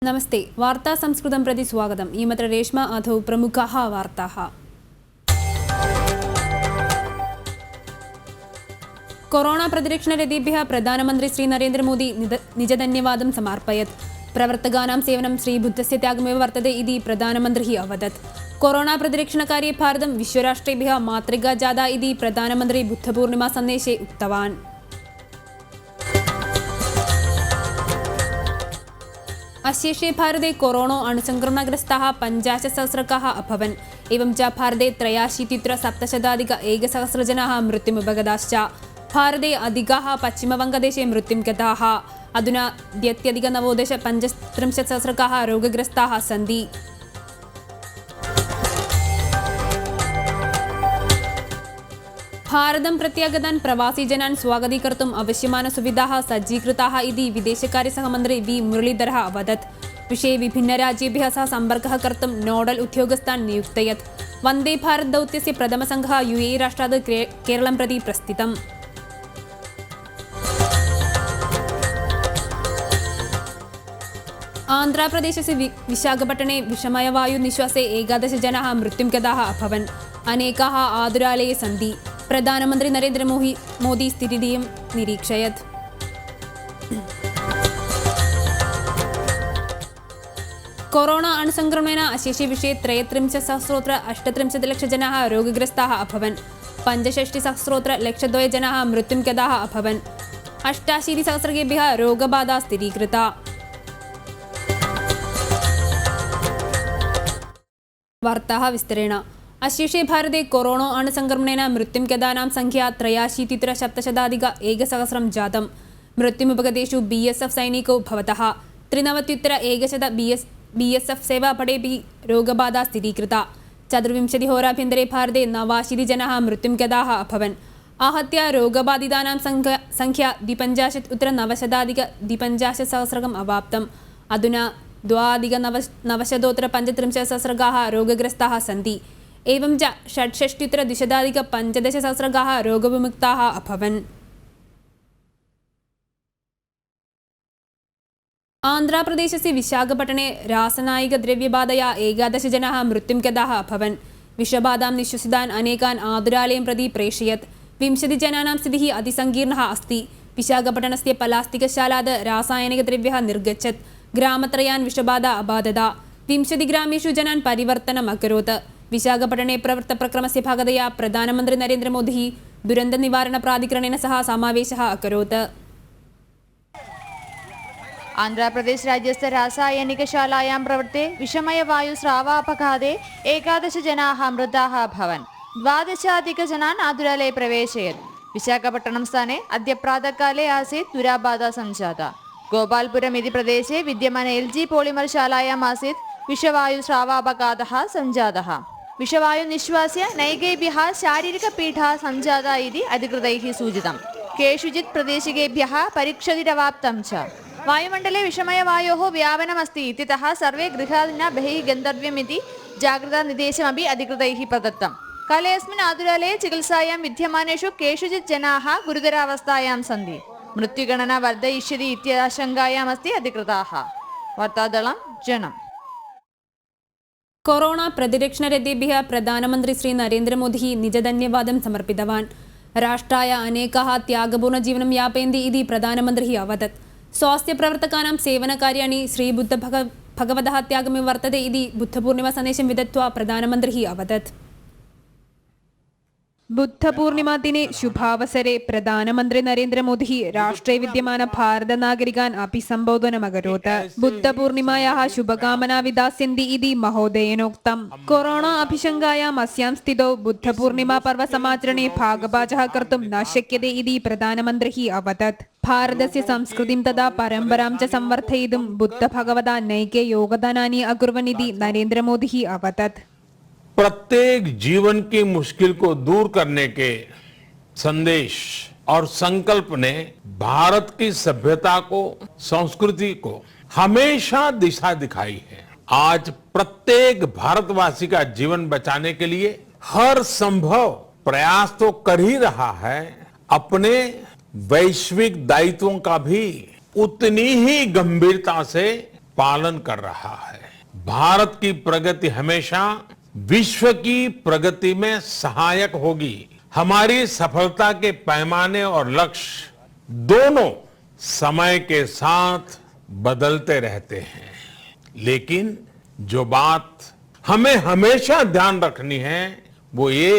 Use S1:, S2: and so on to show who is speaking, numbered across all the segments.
S1: नमस्ते वार्ता संस्कृतं प्रति स्वागतम् इमत्र रेश्मा अथो प्रमुखाः वार्ताः। कोरोना प्रतिरक्षणरतेभ्यः प्रधानमन्त्री श्री नरेन्द्र मोदी निजधन्यवादं समर्पयत्। प्रवर्तकानां सेवनं श्रीबुद्धस्य त्यागमेव वर्तते इति प्रधानमन्त्री अवदत्। कोरोना प्रतिरक्षणकार्ये भारतं विश्वराष्ट्रेभ्यः मातृका जाता इति प्रधानमन्त्री बुद्धपूर्णिमा सन्देशे उक्तवान्। अशेषे भारते कोरोना अणुसंक्रमणग्रस्ताः 50,000 अभवन्। एवं च भारते 83,700 जनाः मृत्युमुपगताश्च। भारते अधिकाः पश्चिमवङ्गदेशे मृत्युं गताः। अधुना 35,35,000 रोगग्रस्ताः सन्ति। भारतं प्रत्यागतान् प्रवासीजनान् स्वागतीकर्तुम् आवश्यमानसुविधाः सज्जीकृताः इति विदेशकार्यसहमन्त्री वी मुरलीधरः अवदत्। विषये विभिन्नराज्येभ्यः सह सम्पर्कः कर्तुं नोडल् उद्योगस्तान् नियुक्तयत्। वन्दे भारत दौत्यस्य प्रथमसङ्घः UAE राष्ट्रात् केरलं प्रति प्रस्थितम्। आन्ध्रप्रदेशस्य विशाखपट्टणे विषमयवायुनिश्वासे 11 जनाः मृत्युं गताः अभवन्। अनेकाः आतुरालये सन्ति। प्रधानमन्त्री नरेन्द्र मोदी स्थितिं निरीक्षयत्। कोरोना अणुसंक्रमणेन अशेषे विश्वे 33,038 जनाः रोगग्रस्ताः अभवन्। 65,002 जनाः मृत्युं गताः अभवन्। 88,000 रोगबाधा स्थिरीकृता। वार्ताः विस्तरेण। अशेषे भारते कोरोना अणुसंक्रमणेन मृत्युं गतानां संख्या 83,700 जातं। मृत्युमुपगतेषु BSF सैनिकौ भवतः 93,100 BSF सेवापडेऽपि रोगबाधा स्थिरीकृता। 24 होराभ्यन्तरे भारते 89 जनाः मृत्युं गताः अभवन्। आहत्य रोगबाधितानां संख्या 52,950,000 अवाप्तम्। अधुना 2,935,000 रोगग्रस्ताः सन्ति। एवं च 66,215,000 रोगविमुक्ताः अभवन्। आन्ध्रप्रदेशस्य विशाखपट्टणे रासायनिकद्रव्यबाधया 11 जनाः मृत्युं गताः अभवन्। विषबाधां निश्वसितान् अनेकान् आतुरालयं प्रति प्रेषयत्। 20 जनानां स्थितिः अतिसङ्कीर्णः अस्ति। विशाखपट्टणस्य प्लास्टिकशालात् रासायनिकद्रव्यः निर्गच्छत्। ग्रामत्रयान् विषबाधा अबाधत। 20 ग्रामेषु जनान् परिवर्तनम् अकरोत्। विशाखपट्टणे प्रवर्तप्रक्रमस्य भागतया प्रधानमन्त्री नरेन्द्र मोदी दुरन्तनिवारणप्राधिकरणेन सह समावेशः अकरोत्।
S2: आन्ध्रप्रदेश राज्यस्थ रासायनिकशालायां प्रवर्ते विषमयवायुस्रावापघाते 11 जनाः मृताः अभवन्। 12 जनान् आतुरालये प्रवेशयत्। विशाखपट्टणं स्थाने अद्य प्रातःकाले आसीत् दुराबाधा सञ्जाता। गोपालपुरम् इति प्रदेशे विद्यमान LG पॉलिमर शालायाम् आसीत् विषवायुस्रावापघातः सञ्जातः। विषवायुनिश्वास्य नैकेभ्यः शारीरिकपीडा सञ्जाता इति अधिकृतैः सूचितं। केषुचित् प्रदेशिकेभ्यः परीक्षतिरवाप्तं च। वायुमण्डले विषमयवायोः व्यापनमस्ति इत्यतः सर्वे गृहात् न बहिः गन्तव्यम् इति जागृतनिर्देशमपि अधिकृतैः प्रदत्तं। काले अस्मिन् आतुरालये चिकित्सायां विद्यमानेषु केषुचित् जनाः गुरुतरावस्थायां सन्ति। मृत्युगणना वर्धयिष्यति इत्याशङ्कायाम् अस्ति अधिकृताः। वार्तादलं जनम्।
S1: कोरोना प्रतिरक्षणरतेभ्यः प्रधानमन्त्री श्री नरेन्द्र मोदी निजधन्यवादं समर्पितवान्। राष्ट्राय अनेकाः त्यागपूर्णजीवनं यापयन्ति इति प्रधानमन्त्री अवदत्। स्वास्थ्यप्रवर्तकानां सेवनकार्याणि श्रीबुद्धभगवतः त्यागमेव वर्तते इति बुद्धपूर्णिमा सन्देशं विदत्वा प्रधानमन्त्री अवदत्। बुद्धपूर्णिमा दिने शुभावसरे प्रधानमन्त्री नरेन्द्र मोदी राष्ट्रे विद्यमान भारतनागरिकान् अभिसम्बोधनम् अकरोत्। बुद्धपूर्णिमायाः शुभकामना विधास्यन्ति इति महोदयेनोक्तम्। कोरोना अभिशङ्कायाम् अस्यां स्थितौ बुद्धपूर्णिमा पर्वसमाचरणे भागभाजः कर्तुं न शक्यते इति प्रधानमन्त्री अवदत्। भारतस्य संस्कृतिं तथा परम्परां च संवर्धयितुं बुद्धभगवता नैके योगदानानि अकुर्वन् इति नरेन्द्र मोदी अवदत्।
S3: प्रत्येक जीवन की मुश्किल को दूर करने के संदेश और संकल्प ने भारत की सभ्यता को, संस्कृति को हमेशा दिशा दिखाई है। आज प्रत्येक भारतवासी का जीवन बचाने के लिए हर संभव प्रयास तो कर ही रहा है, अपने वैश्विक दायित्वों का भी उतनी ही गंभीरता से पालन कर रहा है। भारत की प्रगति हमेशा विश्व की प्रगति में सहायक होगी। हमारी सफलता के पैमाने और लक्ष्य दोनों समय के साथ बदलते रहते हैं, लेकिन जो बात हमें हमेशा ध्यान रखनी है वो ये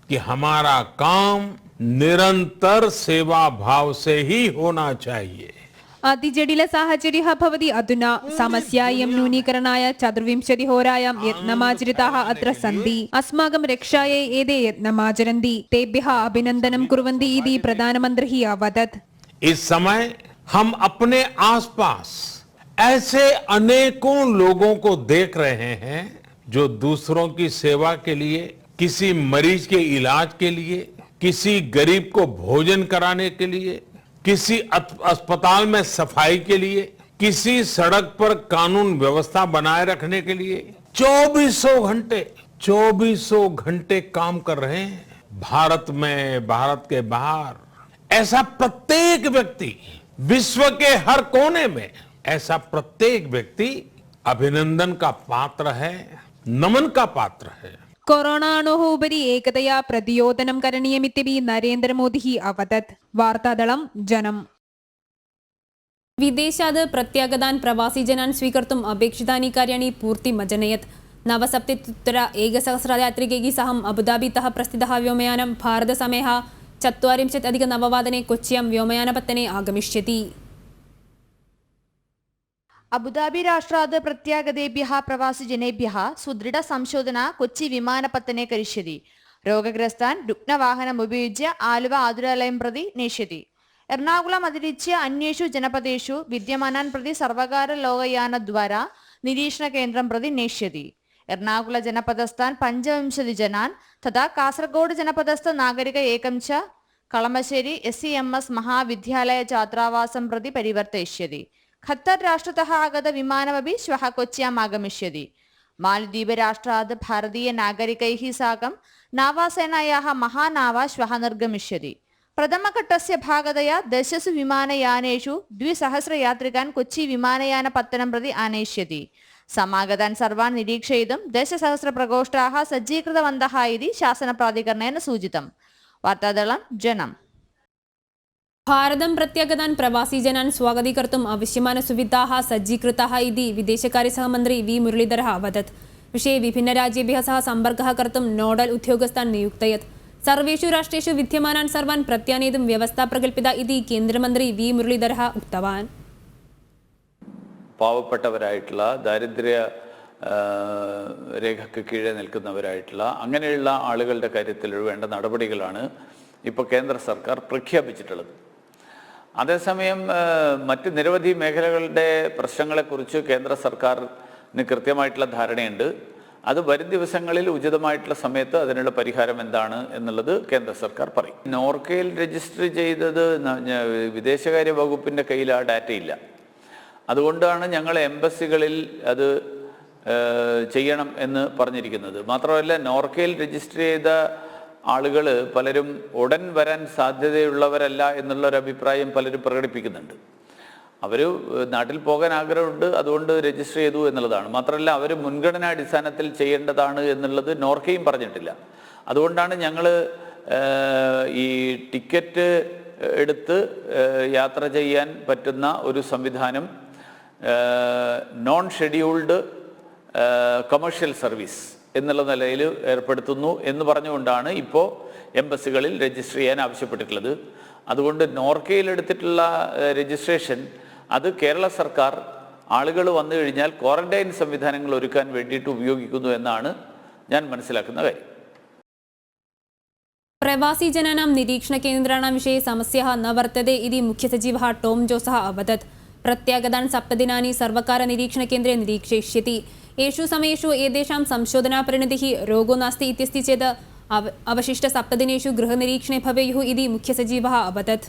S3: कि हमारा काम निरंतर सेवा भाव से ही होना चाहिए।
S1: അതിജടില സാഹചര്യः ഭവതി അധുന സമസ്യായം ന്യൂനീകരണായ 24 होरायां यत्नमाचरिताः अत्र सन्ति। अस्माकं रक्षायै एते यत्नमाचरन्ति तेभ्यः अभिनन्दनं कुर्वन्ति इति प्रधानमन्त्री अवदत्।
S3: इस समय हम अपने आसपास ऐसे अनेकों लोगों को देख रहे हैं जो दूसरों की सेवा के लिए, किसी मरीज के इलाज के लिए, किसी गरीब को भोजन कराने के लिए, किसी अस्पताल में सफाई के लिए, किसी सड़क पर कानून व्यवस्था बनाए रखने के लिए 2400 घंटे काम कर रहे हैं। भारत में, भारत के बाहर ऐसा प्रत्येक व्यक्ति, विश्व के हर कोने में ऐसा प्रत्येक व्यक्ति अभिनंदन का पात्र है, नमन का पात्र है।
S1: കൊറോണാണോः ഉപരി ഏകതയാ പ്രതിരോധനം കരണീയമിത്യപി നരേന്ദ്രമോദിः അവദत्। വാർത്താദളം ജനം। विदेशात् प्रत्यागतान् प्रवासिजनान् स्वीकर्तुम् अपेक्षितानि कार्याणि पूर्तिमजनयत्। 9,70 एकसहस्रयात्रिकैः सहम् अबुधाबीतः प्रस्थितः व्योमयानं भारतसमयः 4:45 कोच्च्यां व्योमयानपत्तने आगमिष्यति।
S2: അബുദാബി രാഷ്ട്രാത് പ്രത്യാഗതേഭ്യः പ്രവാസിജനേഭ്യः സുദൃഢ സംശോധന കൊച്ചി വിമാനപത്തനെ കരിഷ്യതി। രോഗഗ്രസ്താൻ രുഗ്നവാഹനം ഉപയുജ്യ ആലുവ ആതുരാലയം പ്രതി നേഷ്യതി। എറണാകുളം അതിരിച്യ അന്യേഷു ജനപദേഷു വിദ്യമാനാൻ പ്രതി സർവകാര ലോകയാനദ്വാരാ നിരീക്ഷണ കേന്ദ്രം പ്രതി നേഷ്യതി। എറണാകുള ജനപദസ്ഥാൻ 25 ജനാൻ തഥാ കാസർഗോഡ് ജനപദസ്ഥ നാഗരിക ഏകം ച കളമശ്ശേരി SEMS മഹാവിദ്യാലയ ഛാത്രാവാസം പ്രതി പരിവർത്തയിഷ്യതി। ഖത്തർ രാഷ്ട്രतः ആഗത വിമാനമപി ശ്വः കൊച്ച്യാം ആഗമിष्यति। മാലദ്വീപ രാഷ്ട്രാത് ഭാരതീയ നാഗരികൈः സാകं നാവാസേനായാः മഹാനാവ ശ്വः നിർഗമിष्यति। പ്രഥമഘട്ടस्य ഭാഗതया 10 വിമാനയാനേഷു 2,000 യാത്രികാൻ കൊച്ചി വിമാനയാനപത്തനം പ്രതി ആനയിष्यति। സമാഗതാൻ സർവാൻ നിരീക്ഷയിതും 10,000 പ്രകോഷ്ഠാः സജ്ജീകൃതവन्तः इति शासनप्राधिकरणेन सूचितम्। वार्तादलं जनं।
S1: भारतं प्रत्यागतान् प्रवासिजनान् स्वागतीकर्तुम् आवश्यमानसुविधाः सज्जीकृताः इति विदेशकार्यसहमन्त्री वी मुरलीधरः अवदत्। विषये विभिन्नराज्येभ्यः सह सम्पर्कः कर्तुं नोडल् उद्योगस्तान् नियुक्तयत्। सर्वेषु राष्ट्रेषु विद्यमानान् सर्वान् प्रत्यानेतुं व्यवस्था प्रकल्पिता इति केन्द्रमन्त्री वी मुरलीधरः उक्तवान्।
S4: പാവപ്പെട്ടവരായിട്ടുള്ള ദാരിദ്ര്യ രേഖയ്ക്ക് കീഴെ നിൽക്കുന്നവരായിട്ടുള്ള അങ്ങനെയുള്ള ആളുകളുടെ കാര്യത്തിൽ വേണ്ട നടപടികളാണ് ഇപ്പോൾ കേന്ദ്ര സർക്കാർ പ്രഖ്യാപിച്ചിട്ടുള്ളത്. അതേസമയം മറ്റ് നിരവധി മേഖലകളുടെ പ്രശ്നങ്ങളെക്കുറിച്ച് കേന്ദ്ര സർക്കാരിന് കൃത്യമായിട്ടുള്ള ധാരണയുണ്ട്. അത് വരും ദിവസങ്ങളിൽ ഉചിതമായിട്ടുള്ള സമയത്ത് അതിനുള്ള പരിഹാരം എന്താണ് എന്നുള്ളത് കേന്ദ്ര സർക്കാർ പറയും. നോർക്കയിൽ രജിസ്റ്റർ ചെയ്തത് വിദേശകാര്യ വകുപ്പിൻ്റെ കയ്യിൽ ആ ഡാറ്റയില്ല. അതുകൊണ്ടാണ് ഞങ്ങൾ എംബസികളിൽ അത് ചെയ്യണം എന്ന് പറഞ്ഞിരിക്കുന്നത്. മാത്രമല്ല, നോർക്കയിൽ രജിസ്റ്റർ ചെയ്ത ആളുകൾ പലരും ഉടൻ വരാൻ സാധ്യതയുള്ളവരല്ല എന്നുള്ളൊരു അഭിപ്രായം പലരും പ്രകടിപ്പിക്കുന്നുണ്ട്. അവർ നാട്ടിൽ പോകാൻ ആഗ്രഹമുണ്ട്, അതുകൊണ്ട് രജിസ്റ്റർ ചെയ്തു എന്നുള്ളതാണ്. മാത്രമല്ല, അവർ മുൻഗണനാ അടിസ്ഥാനത്തിൽ ചെയ്യേണ്ടതാണ് എന്നുള്ളത് നോർക്കയും പറഞ്ഞിട്ടില്ല. അതുകൊണ്ടാണ് ഞങ്ങൾ ഈ ടിക്കറ്റ് എടുത്ത് യാത്ര ചെയ്യാൻ പറ്റുന്ന ഒരു സംവിധാനം നോൺ ഷെഡ്യൂൾഡ് കൊമേഴ്ഷ്യൽ സർവീസ് എന്നുള്ള നിലയിൽ ഏർപ്പെടുത്തുന്നു എന്ന് പറഞ്ഞുകൊണ്ടാണ് ഇപ്പോൾ എംബസികളിൽ രജിസ്റ്റർ ചെയ്യാൻ ആവശ്യപ്പെട്ടിട്ടുള്ളത്. അതുകൊണ്ട് നോർക്കയിൽ എടുത്തിട്ടുള്ള രജിസ്ട്രേഷൻ അത് കേരള സർക്കാർ ആളുകൾ വന്നു കഴിഞ്ഞാൽ ക്വാറന്റൈൻ സംവിധാനങ്ങൾ ഒരുക്കാൻ വേണ്ടിയിട്ട് ഉപയോഗിക്കുന്നു എന്നാണ് ഞാൻ മനസ്സിലാക്കുന്ന കാര്യം.
S1: प्रवासिजनानां निरीक्षणकेन्द्राणां विषये समस्याः न वर्तते इति मुख्यसचिवः टॉम जोसः अवदत्। प्रत्यागतान् 7 दिनानि सर्वकारनिरीक्षणकेन्द्रे निरीक्षयिष्यति। येषु समयेषु एतेषां संशोधनापरिणतिः रोगो नास्ति इत्यस्ति चेत् അവശിഷ്ട 7 ദിനേഷു ഗൃഹനിരീക്ഷണേ ഭവേയുः ഇതി മുഖ്യസചിവः അവദत्.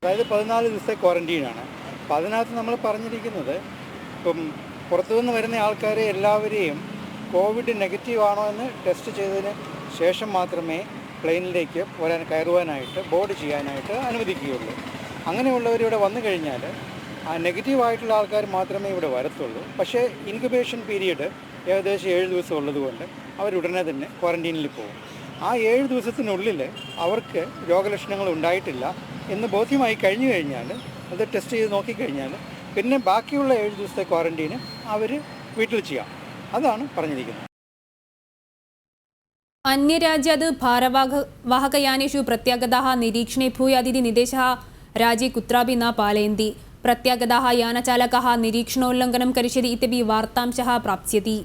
S5: അതായത് 14 ദിവസത്തെ ക്വാറന്റീനാണ്. അപ്പോൾ അതിനകത്ത് നമ്മൾ പറഞ്ഞിരിക്കുന്നത് ഇപ്പം പുറത്തുനിന്ന് വരുന്ന ആൾക്കാരെ എല്ലാവരെയും കോവിഡ് നെഗറ്റീവ് ആണോ എന്ന് ടെസ്റ്റ് ചെയ്തതിന് ശേഷം മാത്രമേ പ്ലെയിനിലേക്ക് കയറുവാനായിട്ട് ബോർഡ് ചെയ്യാനായിട്ട് അനുവദിക്കുകയുള്ളൂ. അങ്ങനെയുള്ളവരിവിടെ വന്നു കഴിഞ്ഞാൽ ആ നെഗറ്റീവായിട്ടുള്ള ആൾക്കാർ മാത്രമേ ഇവിടെ വരത്തുള്ളൂ. പക്ഷേ ഇൻക്യുബേഷൻ പീരീഡ് ഏകദേശം 7 ദിവസം ഉള്ളതുകൊണ്ട് അവരുടനെ തന്നെ ക്വാറന്റീനിൽ പോകും. ആ 7 ദിവസത്തിനുള്ളിൽ അവർക്ക് രോഗലക്ഷണങ്ങൾ ഉണ്ടായിട്ടില്ല എന്ന് ബോധ്യമായി കഴിഞ്ഞു കഴിഞ്ഞാൽ, അത് ടെസ്റ്റ് ചെയ്ത് നോക്കിക്കഴിഞ്ഞാൽ, പിന്നെ ബാക്കിയുള്ള 7 ദിവസത്തെ ക്വാറന്റീന് അവർ വീട്ടിൽ ചെയ്യാം. അതാണ് പറഞ്ഞിരിക്കുന്നത്.
S1: अन्यराज्यात् भारवाहकयानेषु प्रत्यागताः निरीक्षणे भूयादिति निर्देशः राज्ये कुत्रापि न पालयन्ति. प्रत्यागताः यानचालकाः निरीक्षणोल्लङ्घनं करिष्यति इत्यपि वार्तांशः प्राप्स्यति.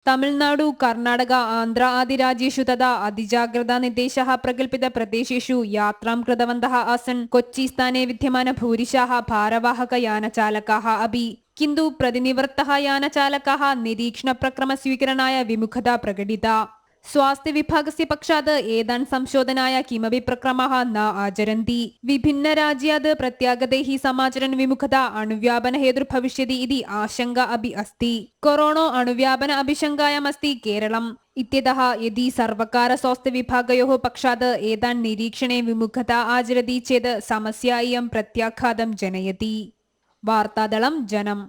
S1: तमिळ्नाडु, कर्णाटक, आन्ध्र आदिराज्येषु तथा अतिजाग्रतानिर्देशः प्रकल्पितप्रदेशेषु यात्रां कृतवन्तः आसन्. कोच्चिस्थाने विद्यमान भूरिशाः भारवाहकयानचालकाः अपि. किन्तु प्रतिनिवृत्तः यानचालकाः निरीक्षणप्रक्रमस्वीकरणाय विमुखता प्रकटिता. स्वास्थ्यविभागस्य पक्षात् एतान् संशोधनाय किमपि प्रक्रमः न आचरन्ति. विभिन्नराज्यात् प्रत्यागतैः समाचरन् विमुखता अणुव्यापनहेतुर्भविष्यति इति आशंका अपि अस्ति. कोरोना अणुव्यापन अभिशङ्कायाम् अस्ति केरलम् इत्यतः यदि सर्वकार स्वास्थ्यविभागयोः पक्षात् एतान् निरीक्षणे विमुखता आचरति चेत् समस्या इयं प्रत्याघातं जनयति. वार्तादलं जनम्.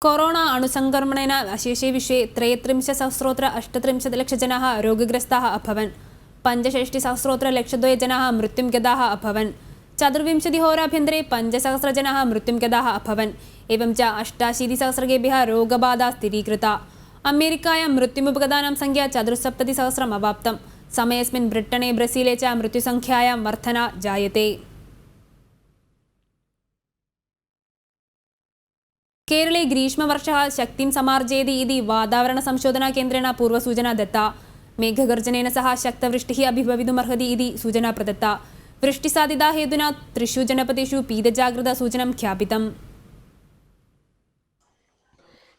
S1: कोरोना अणुसङ्क्रमणेन अशेषे विश्वे 33,038 जनाः रोगग्रस्ताः अभवन्. 65,000 जनाः मृत्युं गताः अभवन्. 24 होराभ्यन्तरे 5,000 जनाः मृत्युं गताः अभवन्. एवं च 88,000 रोगबाधा स्थिरीकृता. अमेरिकायां मृत्युमुपगतानां संख्या 74,000 अवाप्तम्. समयेऽस्मिन् ब्रिटने, ब्रजीले च मृत्युसंख्यायां वर्धना जायते. केरले ग्रीष्मवर्षः शक्तिं समार्जयति इति वातावरणसंशोधनकेन्द्रेण पूर्वसूचना दत्ता. मेघगर्जनेन सह शक्तवृष्टिः अपि भवितुमर्हति इति सूचना प्रदत्ता. वृष्टिसाध्यता हेतुना 3 जनपदेषु पीतजागृतसूचनं ख्यापितम्.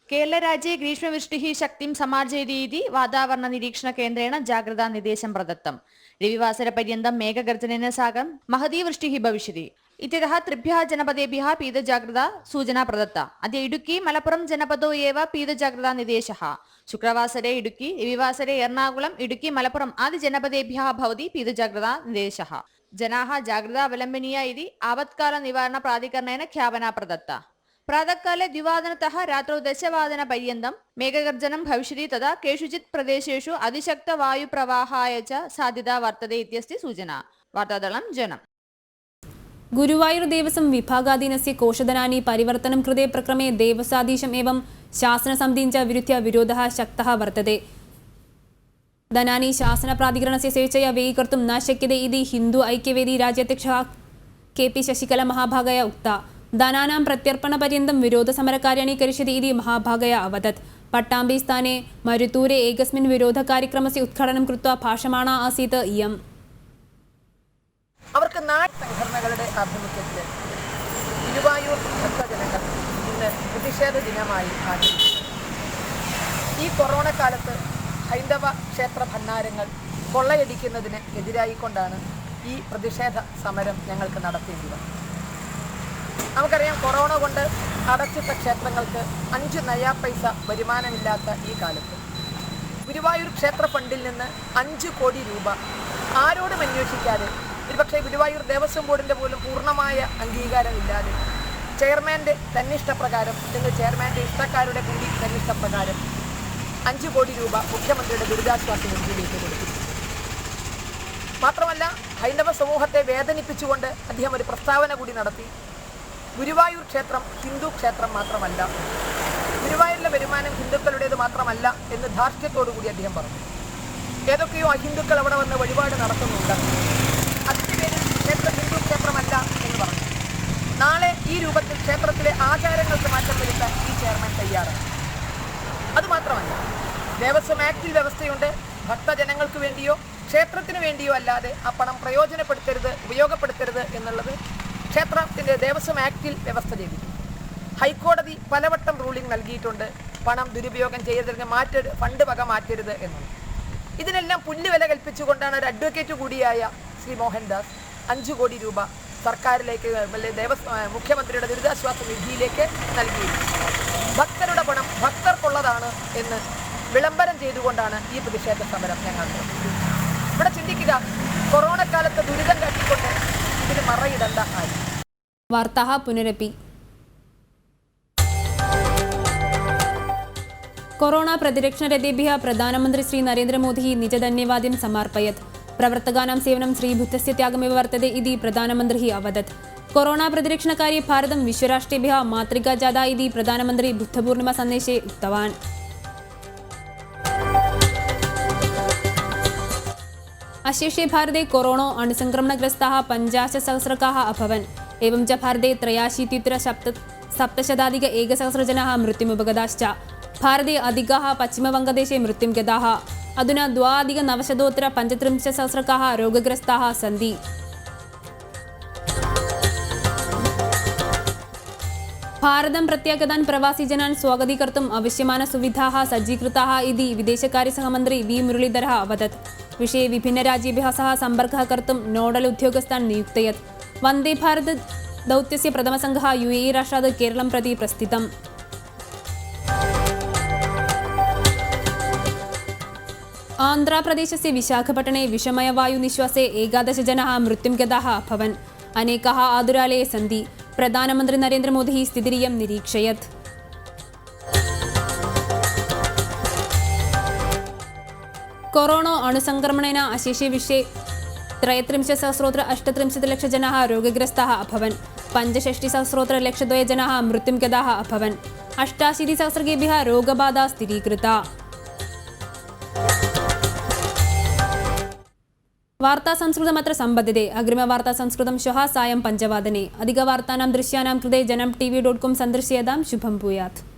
S2: केरलराज्ये ग्रीष्मवृष्टिः शक्तिं समार्जयति इति वातावरणनिरीक्षणकेन्द्रेण जागृतानिर्देशं प्रदत्तम्. रविवासरपर्यन्तं मेघगर्जनेन साकं महती वृष्टिः भविष्यति. इत्यतः 3 जनपदेभ्यः पीतजागृता सूचना प्रदत्ता. अद्य इडुक्की, मलप्पुरम जनपदौ एव पीतजागृतानिर्देशः. शुक्रवासरे इडुक्की, रविवासरे एर्नाकुलम्, इडुक्की, मलप्पुरम आदि जनपदेभ्यः भवति पीतजागृतानिर्देशः. जनाः जागृता अवलम्बनीया इति आपत्कालनिवारणप्राधिकरणेन ख्यापना प्रदत्ता. प्रातःकाले 2 रात्रौ 10 पर्यन्तं मेघगर्जनं भविष्यति. तदा केषुचित् प्रदेशेषु अतिशक्तवायुप्रवाहाय च साध्यता वर्तते इत्यस्ति सूचना. वार्तादलं जनम्.
S1: गुरुवायूर देवस्वं विभागाधीनस्य कोषधनानि परिवर्तनं कृते प्रक्रमे देवस्वाधीशम् एवं शासनसमितिं च विरुध्य विरोधः शक्तः वर्तते. धनानि शासनप्राधिकरणस्य स्वेच्छया व्ययीकर्तुं न शक्यते इति हिन्दू ऐक्यवेदी राज्याध्यक्षः KP शशिकलामहाभागय उक्ता. धनानां प्रत्यर्पणपर्यन्तं विरोधसमरकार्याणि करिष्यति इति महाभागय अवदत्. पट्टाम्बी स्थाने मरुतूरे एकस्मिन् विरोधकार्यक्रमस्य उद्घाटनं कृत्वा भाषमाणा आसीत् इयम्.
S6: അവർക്ക് നാട് സംഘടനകളുടെ ആഭിമുഖ്യത്തിൽ ഗുരുവായൂർ ഭക്തജനങ്ങൾ ഇന്ന് പ്രതിഷേധ ദിനമായി ആചരിക്കുന്നു. ഈ കൊറോണ കാലത്ത് ഹൈന്ദവ ക്ഷേത്ര ഭണ്ഡാരങ്ങൾ കൊള്ളയടിക്കുന്നതിന് എതിരായിക്കൊണ്ടാണ് ഈ പ്രതിഷേധ സമരം ഞങ്ങൾക്ക് നടത്തേണ്ടി വന്നത്. നമുക്കറിയാം, കൊറോണ കൊണ്ട് അടച്ചിട്ട ക്ഷേത്രങ്ങൾക്ക് 5 നയാ പൈസ വരുമാനമില്ലാത്ത ഈ കാലത്ത് ഗുരുവായൂർ ക്ഷേത്ര ഫണ്ടിൽ നിന്ന് 5 കോടി രൂപ ആരോടും അന്വേഷിക്കാതെ, ഒരുപക്ഷെ ഗുരുവായൂർ ദേവസ്വം ബോർഡിൻ്റെ പോലും പൂർണ്ണമായ അംഗീകാരമില്ലാതെ, ചെയർമാൻ്റെ തന്നിഷ്ടപ്രകാരം, ചെയർമാൻ്റെ ഇഷ്ടക്കാരുടെ കൂടി തന്നിഷ്ടപ്രകാരം 5 കോടി രൂപ മുഖ്യമന്ത്രിയുടെ ദുരിതാശ്വാസ നിധിയിലേക്ക് കൊടുത്തു. മാത്രമല്ല, ഹൈന്ദവ സമൂഹത്തെ വേദനിപ്പിച്ചുകൊണ്ട് അദ്ദേഹം ഒരു പ്രസ്താവന കൂടി നടത്തി. ഗുരുവായൂർ ക്ഷേത്രം ഹിന്ദു ക്ഷേത്രം മാത്രമല്ല, ഗുരുവായൂരിലെ വരുമാനം ഹിന്ദുക്കളുടേത് മാത്രമല്ല എന്ന് ധാർഷ്ട്യത്തോടുകൂടി അദ്ദേഹം പറഞ്ഞു. ഏതൊക്കെയോ അഹിന്ദുക്കൾ അവിടെ വന്ന് വഴിപാട് നടത്തുന്നുണ്ട്, അതിൻ്റെ പേരിൽ ക്ഷേത്രം ഹിന്ദു ക്ഷേത്രമല്ല എന്ന് പറഞ്ഞു. നാളെ ഈ രൂപത്തിൽ ക്ഷേത്രത്തിലെ ആചാരങ്ങൾക്ക് മാറ്റം വരുത്താൻ ഈ ചെയർമാൻ തയ്യാറാണ്. അതുമാത്രമല്ല, ദേവസ്വം ആക്ടിൽ വ്യവസ്ഥയുണ്ട്, ഭക്തജനങ്ങൾക്ക് വേണ്ടിയോ ക്ഷേത്രത്തിന് വേണ്ടിയോ അല്ലാതെ ആ പണം പ്രയോജനപ്പെടുത്തരുത്, ഉപയോഗപ്പെടുത്തരുത് എന്നുള്ളത് ക്ഷേത്രത്തിൻ്റെ ദേവസ്വം ആക്ടിൽ വ്യവസ്ഥ ചെയ്തിട്ടുണ്ട്. ഹൈക്കോടതി പലവട്ടം റൂളിംഗ് നൽകിയിട്ടുണ്ട്, പണം ദുരുപയോഗം ചെയ്യരുത്, ഫണ്ട് വക മാറ്റരുത് എന്നുള്ളത്. ഇതിനെല്ലാം പുല്ലുവില കൽപ്പിച്ചുകൊണ്ടാണ് ഒരു അഡ്വക്കേറ്റ് കൂടിയായ ശ്രീ മോഹൻദാസ് 5 കോടി രൂപ സർക്കാരിലേക്ക്, മുഖ്യമന്ത്രിയുടെ ദുരിതാശ്വാസ നിധിയിലേക്ക് നൽകിയിരിക്കുന്നത്. ഭക്തരുടെ പണം ഭക്തർക്കുള്ളതാണ് എന്ന് വിളംബരം ചെയ്തുകൊണ്ടാണ് ഈ പ്രതിഷേധ സമരം ഞങ്ങൾ ഇവിടെ ചിന്തിക്കുക. കൊറോണക്കാലത്ത് ദുരിതം കാട്ടിക്കൊണ്ട് ഇതിന് മറയിടണ്ട ആയി.
S1: വാർത്താः पुनरपि कोरोना प्रतिरक्षणरतेभ्यः प्रधानमन्त्री श्री नरेन्द्रमोदी निजधन्यवाद्यं समर्पयत्. प्रवर्तकानां सेवनं श्रीबुद्धस्य त्यागमेव वर्तते इति प्रधानमन्त्री अवदत्. कोरोना प्रतिरक्षणकार्ये भारतं विश्वराष्ट्रेभ्यः मातृका जाता इति प्रधानमन्त्री बुद्धपूर्णिमा सन्देशे उक्तवान्. अशेषे भारते कोरोना अणुसङ्क्रमणग्रस्ताः 50,000 अभवन्. एवं च भारते 83,700 जनाः मृत्युमुपगताश्च. भारते अधिकाः पश्चिमवङ्गदेशे मृत्युं गताः. अधुना 2,935,000 रोगग्रस्ताः सन्ति. भारतं प्रत्यागतान् प्रवासिजनान् स्वागतीकर्तुम् आवश्यमानसुविधाः सज्जीकृताः इति विदेशकार्यसहमन्त्री वी मुरलीधरः अवदत्. विषये विभिन्नराज्येभ्यः सह सम्पर्कः कर्तुं नोडल् उद्योगस्तान् नियुक्तयत्. वन्दे भारत दौत्यस्य प्रथमसङ्घः UAE राष्ट्रात् केरलं प्रति प्रस्थितम्. आन्ध्रप्रदेशस्य विशाखपट्टने विषमयवायुनिश्वासे 11 जनाः मृत्युं गताः अभवन्. अनेकाः आतुरालये सन्ति. प्रधानमन्त्री नरेन्द्रमोदी स्थितिरियं निरीक्षयत्. कोरोना अणुसङ्क्रमणेन अशेषे विश्वे 33,038 लक्षजनाः रोगग्रस्ताः अभवन्. 65,002 जनाः मृत्युं गताः अभवन्. 88,000 रोगबाधा स्थिरीकृता. वार्ता संस्कृतमत्र सम्पद्यते. अग्रिमवार्ता संस्कृतं श्वः सायं 5 वादने. अधिकवार्तानां दृश्यानां कृते जनम् tv.com सन्दर्शयतां. शुभं भूयात्.